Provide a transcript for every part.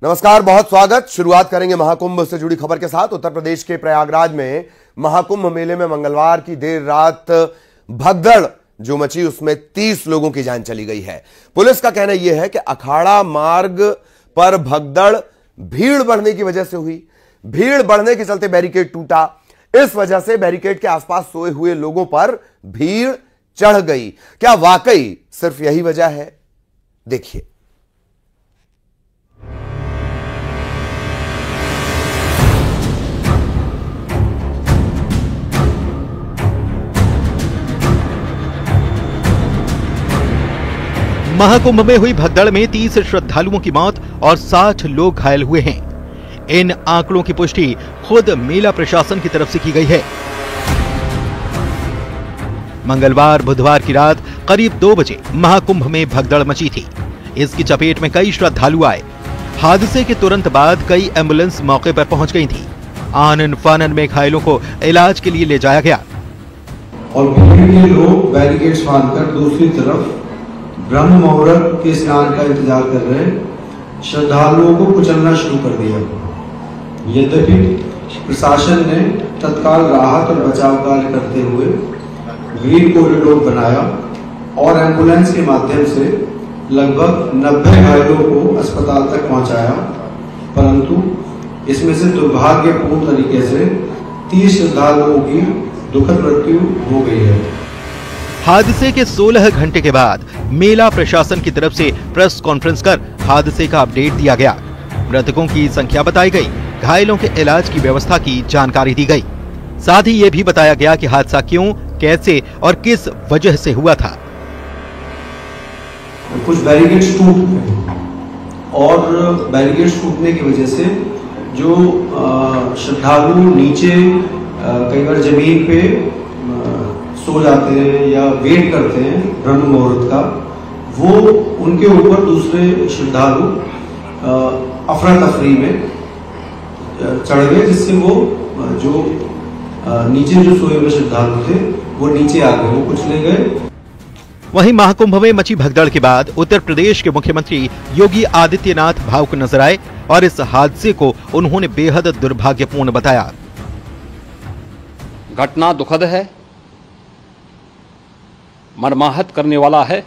नमस्कार, बहुत स्वागत। शुरुआत करेंगे महाकुंभ से जुड़ी खबर के साथ। उत्तर प्रदेश के प्रयागराज में महाकुंभ मेले में मंगलवार की देर रात भगदड़ जो मची उसमें 30 लोगों की जान चली गई है। पुलिस का कहना यह है कि अखाड़ा मार्ग पर भगदड़ भीड़ बढ़ने की वजह से हुई। भीड़ बढ़ने के चलते बैरिकेड टूटा। इस वजह से बैरिकेड के आसपास सोए हुए लोगों पर भीड़ चढ़ गई। क्या वाकई सिर्फ यही वजह है? देखिए। महाकुंभ में हुई भगदड़ में 30 श्रद्धालुओं की मौत और 60 लोग घायल हुए हैं। इन आंकड़ों की पुष्टि खुद मेला प्रशासन की तरफ से की गई है। मंगलवार बुधवार की रात करीब 2 बजे महाकुंभ में भगदड़ मची थी। इसकी चपेट में कई श्रद्धालु आए। हादसे के तुरंत बाद कई एम्बुलेंस मौके पर पहुंच गई थी। आनन फानन में घायलों को इलाज के लिए ले जाया गया और भीड़ के लोग बैरिकेड्स बांधकर दूसरी तरफ ब्रह्म मुहूर्त के स्नान का इंतजार कर रहे श्रद्धालुओं को कुचलना शुरू कर दिया। यद्यपि प्रशासन ने तत्काल राहत और बचाव कार्य करते हुए ग्रीन कॉरिडोर बनाया और एम्बुलेंस के माध्यम से लगभग 90 घायलों को अस्पताल तक पहुंचाया, परंतु इसमें से दुर्भाग्यपूर्ण तरीके से 30 श्रद्धालुओं की दुखद मृत्यु हो गई है। हादसे के 16 घंटे के बाद मेला प्रशासन की तरफ से प्रेस कॉन्फ्रेंस कर हादसे का अपडेट दिया गया। मृतकों की संख्या बताई गई, घायलों के इलाज की व्यवस्था की जानकारी दी गई। साथ ही ये भी बताया गया कि हादसा क्यों, कैसे और किस वजह से हुआ था। कुछ बैरिकेड्स टूट गए और बैरिकेड्स टूटने की वजह से जो श्रद्धालु नीचे कई बार जमीन पे सो जाते हैं या वेट करते हैं ब्रह्म मुहूर्त का, वो उनके ऊपर दूसरे श्रद्धालु अफरा तफरी में चढ़ गए, जिससे वो जो नीचे जो सोए हुए श्रद्धालु थे वो नीचे आ गए, वो कुचले गए। वहीं महाकुंभ में मची भगदड़ के बाद उत्तर प्रदेश के मुख्यमंत्री योगी आदित्यनाथ भावुक नजर आए और इस हादसे को उन्होंने बेहद दुर्भाग्यपूर्ण बताया। घटना दुखद है, मर्माहत करने वाला है।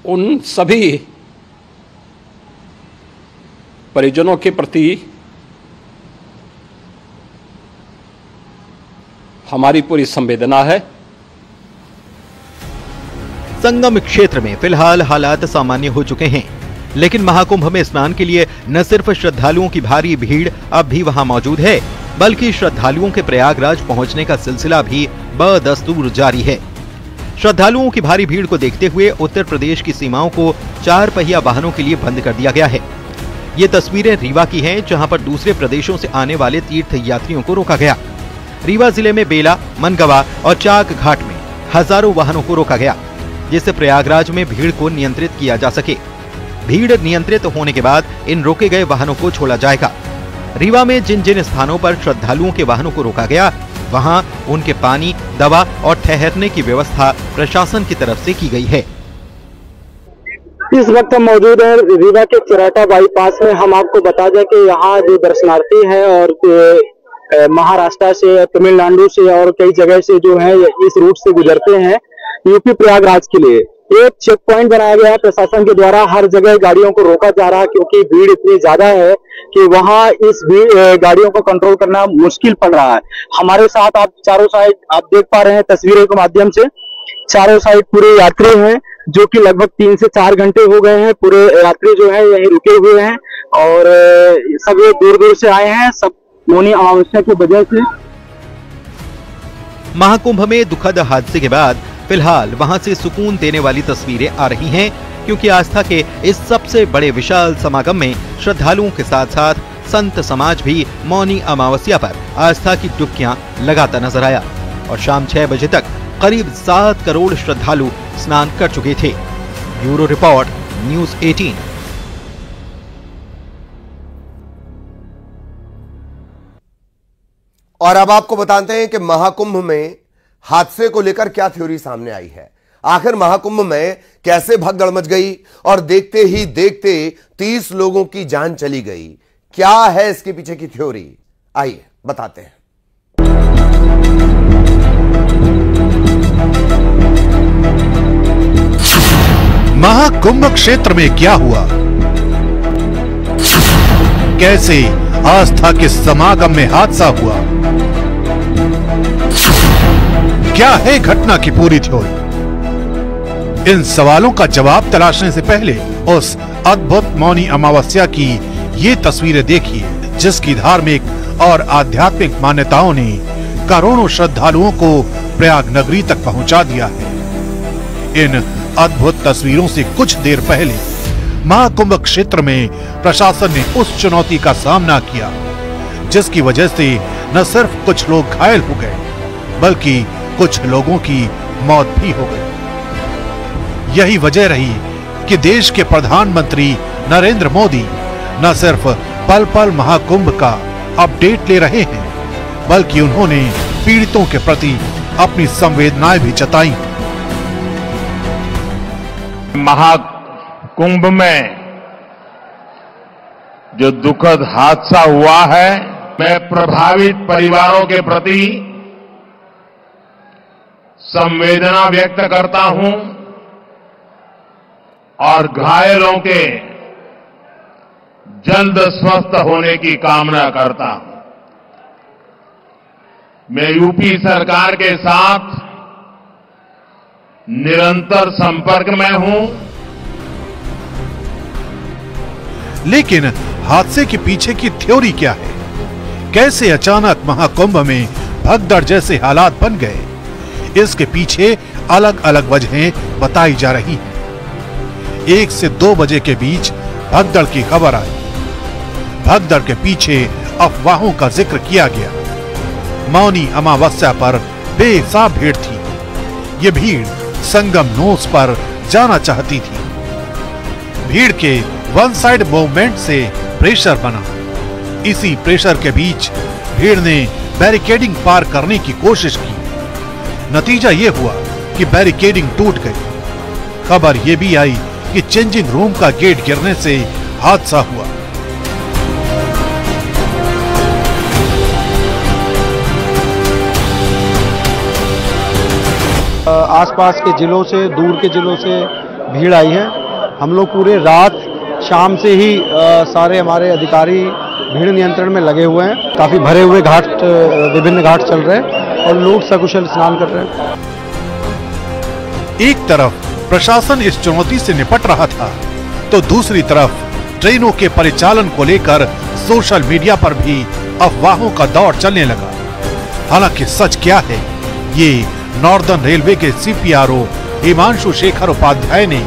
उन सभी परिजनों के प्रति हमारी पूरी संवेदना है। संगम क्षेत्र में फिलहाल हालात सामान्य हो चुके हैं, लेकिन महाकुंभ में स्नान के लिए न सिर्फ श्रद्धालुओं की भारी भीड़ अब भी वहां मौजूद है, बल्कि श्रद्धालुओं के प्रयागराज पहुंचने का सिलसिला भी बदस्तूर जारी है। श्रद्धालुओं की भारी भीड़ को देखते हुए उत्तर प्रदेश की सीमाओं को 4 पहिया वाहनों के लिए बंद कर दिया गया है। ये तस्वीरें रीवा की हैं, जहां पर दूसरे प्रदेशों से आने वाले तीर्थ यात्रियों को रोका गया। रीवा जिले में बेला, मनगवा और चाक घाट में हजारों वाहनों को रोका गया, जिससे प्रयागराज में भीड़ को नियंत्रित किया जा सके। भीड़ नियंत्रित होने के बाद इन रोके गए वाहनों को छोड़ा जाएगा। रीवा में जिन जिन स्थानों पर श्रद्धालुओं के वाहनों को रोका गया, वहां उनके पानी, दवा और ठहरने की व्यवस्था प्रशासन की तरफ से की गई है। इस वक्त हम मौजूद हैं रीवा के चिराटा बाईपास में। हम आपको बता दें कि यहाँ जो दर्शनार्थी हैं और महाराष्ट्र से, तमिलनाडु से और कई जगह से जो है इस रूट से गुजरते हैं यूपी प्रयागराज के लिए, एक चेक पॉइंट बनाया गया है प्रशासन के द्वारा। हर जगह गाड़ियों को रोका जा रहा है क्योंकि भीड़ इतनी ज्यादा है कि वहां इस गाड़ियों को कंट्रोल करना मुश्किल पड़ रहा है। हमारे साथ आप चारों साइड आप देख पा रहे हैं तस्वीरों के माध्यम से, चारों साइड पूरे यात्री हैं जो कि लगभग 3 से 4 घंटे हो गए हैं। पूरे यात्री जो है यहीं रुके हुए हैं और सब दूर दूर से आए हैं, सब मौनी अमावस्या की वजह से। महाकुंभ में दुखद हादसे के बाद फिलहाल वहां से सुकून देने वाली तस्वीरें आ रही हैं, क्योंकि आस्था के इस सबसे बड़े विशाल समागम में श्रद्धालुओं के साथ साथ संत समाज भी मौनी अमावस्या पर आस्था की डुबकियां लगाता नजर आया और शाम 6 बजे तक करीब 7 करोड़ श्रद्धालु स्नान कर चुके थे। Bureau report, news 18। और अब आपको बताते हैं कि महाकुंभ में हादसे को लेकर क्या थ्योरी सामने आई है, आखिर महाकुंभ में कैसे भगदड़ मच गई और देखते ही देखते 30 लोगों की जान चली गई। क्या है इसके पीछे की थ्योरी, आइए बताते हैं। महाकुंभ क्षेत्र में क्या हुआ, कैसे आस्था के समागम में हादसा हुआ, क्या है घटना की पूरी थ्योरी। इन सवालों का जवाब तलाशने से पहले उस अद्भुत मौनी अमावस्या की ये तस्वीरें देखिए, जिसकी धार्मिक और आध्यात्मिक मान्यताओं ने करोड़ों श्रद्धालुओं को प्रयाग नगरी तक पहुंचा दिया है। इन अद्भुत तस्वीरों से कुछ देर पहले महाकुंभ क्षेत्र में प्रशासन ने उस चुनौती का सामना किया, जिसकी वजह से न सिर्फ कुछ लोग घायल हो गए, बल्कि कुछ लोगों की मौत भी हो गई। यही वजह रही कि देश के प्रधानमंत्री नरेंद्र मोदी न सिर्फ पल पल महाकुंभ का अपडेट ले रहे हैं, बल्कि उन्होंने पीड़ितों के प्रति अपनी संवेदनाएं भी जताई। महाकुंभ में जो दुखद हादसा हुआ है, मैं प्रभावित परिवारों के प्रति संवेदना व्यक्त करता हूं और घायलों के जल्द स्वस्थ होने की कामना करता हूं। मैं यूपी सरकार के साथ निरंतर संपर्क में हूं। लेकिन हादसे के पीछे की थ्योरी क्या है? कैसे अचानक महाकुंभ में भगदड़ जैसे हालात बन गए? इसके पीछे अलग अलग वजहें बताई जा रही हैं। 1 से 2 बजे के बीच भगदड़ की खबर आई। भगदड़ के पीछे अफवाहों का जिक्र किया गया। मौनी अमावस्या पर बेहिसाब भीड़ थी। ये भीड़ संगम नोस पर जाना चाहती थी। भीड़ के वन साइड मूवमेंट से प्रेशर बना। इसी प्रेशर के बीच भीड़ ने बैरिकेडिंग पार करने की कोशिश की। नतीजा ये हुआ कि बैरिकेडिंग टूट गई। खबर यह भी आई कि चेंजिंग रूम का गेट गिरने से हादसा हुआ। आसपास के जिलों से, दूर के जिलों से भीड़ आई है। हम लोग पूरे रात शाम से ही सारे हमारे अधिकारी भीड़ नियंत्रण में लगे हुए हैं। काफी भरे हुए घाट, विभिन्न घाट चल रहे हैं और लोग सकुशल स्नान कर रहे हैं। एक तरफ प्रशासन इस चुनौती से निपट रहा था, तो दूसरी तरफ ट्रेनों के परिचालन को लेकर सोशल मीडिया पर भी अफवाहों का दौर चलने लगा। हालांकि सच क्या है, ये नॉर्दर्न रेलवे के सीपीआरओ हिमांशु शेखर उपाध्याय ने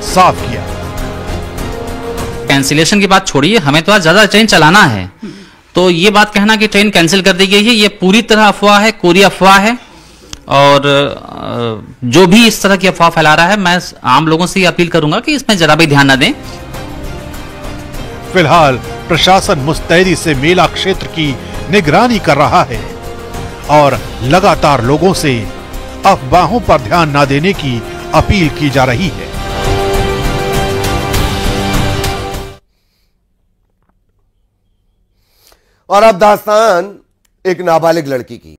साफ किया। कैंसिलेशन की बात छोड़िए, हमें तो आज ज्यादा ट्रेन चलाना है, तो ये बात कहना कि ट्रेन कैंसिल कर दी गई है, ये पूरी तरह अफवाह है, कोरी अफवाह है। और जो भी इस तरह की अफवाह फैला रहा है, मैं आम लोगों से अपील करूंगा कि इसमें जरा भी ध्यान न दें। फिलहाल प्रशासन मुस्तैदी से मेला क्षेत्र की निगरानी कर रहा है और लगातार लोगों से अफवाहों पर ध्यान न देने की अपील की जा रही है। और अब दास्तान एक नाबालिग लड़की की।